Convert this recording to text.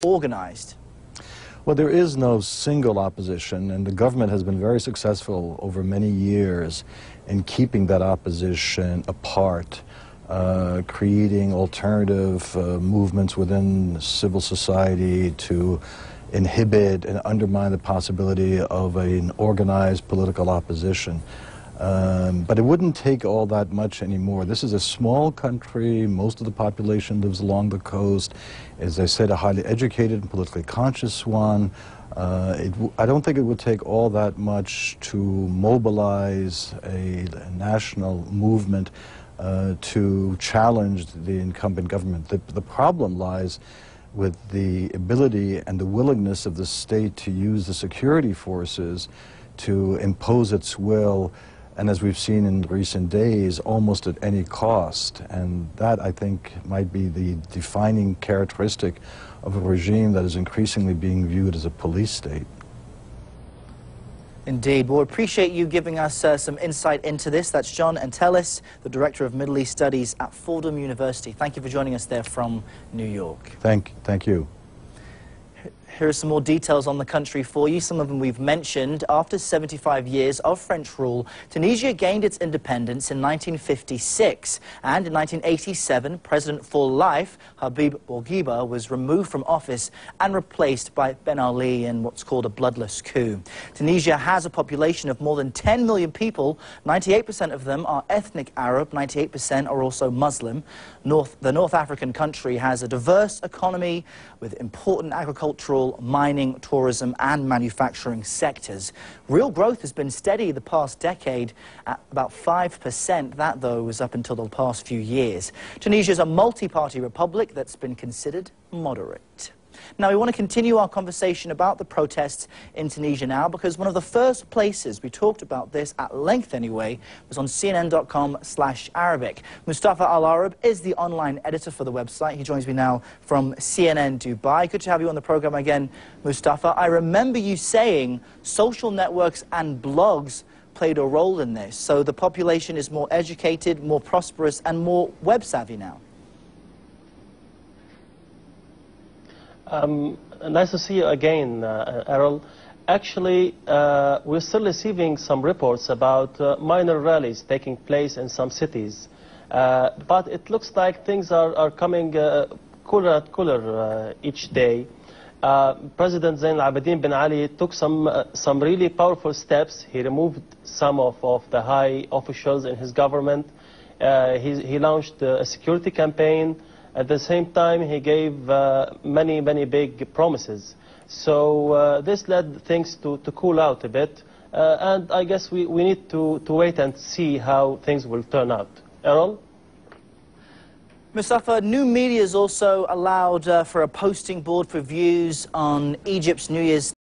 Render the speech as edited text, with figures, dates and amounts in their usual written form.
organized? Well, there is no single opposition, and the government has been very successful over many years in keeping that opposition apart, creating alternative movements within civil society to inhibit and undermine the possibility of an organized political opposition. But it wouldn't take all that much anymore. This is a small country. Most of the population lives along the coast. As I said, a highly educated and politically conscious one. I don't think it would take all that much to mobilize a national movement to challenge the incumbent government. The problem lies with the ability and the willingness of the state to use the security forces to impose its will, and as we've seen in recent days, almost at any cost. And that, I think, might be the defining characteristic of a regime that is increasingly being viewed as a police state. Indeed. Well, we appreciate you giving us some insight into this. That's John Entelis, the Director of Middle East Studies at Fordham University. Thank you for joining us there from New York. Thank you. Here are some more details on the country for you. Some of them we've mentioned. After 75 years of French rule, Tunisia gained its independence in 1956. And in 1987, President for life, Habib Bourguiba, was removed from office and replaced by Ben Ali in what's called a bloodless coup. Tunisia has a population of more than 10 million people. 98% of them are ethnic Arab, 98% are also Muslim. The North African country has a diverse economy with important agricultural, mining, tourism and manufacturing sectors. Real growth has been steady the past decade at about 5%. That, though, was up until the past few years. Tunisia is a multi-party republic that's been considered moderate. Now, we want to continue our conversation about the protests in Tunisia now, because one of the first places we talked about this, at length anyway, was on CNN.com/Arabic. Mustafa Al-Arab is the online editor for the website. He joins me now from CNN Dubai. Good to have you on the program again, Mustafa. I remember you saying social networks and blogs played a role in this, so the population is more educated, more prosperous and more web-savvy now. Nice to see you again, Errol. Actually, we're still receiving some reports about minor rallies taking place in some cities. But it looks like things are coming cooler and cooler each day. President Zain al-Abidine Ben Ali took some really powerful steps. He removed some of the high officials in his government. He launched a security campaign. At the same time, he gave many big promises. So this led things to cool out a bit. And I guess we need to wait and see how things will turn out. Errol? Mustafa, new media is also allowed for a posting board for views on Egypt's New Year's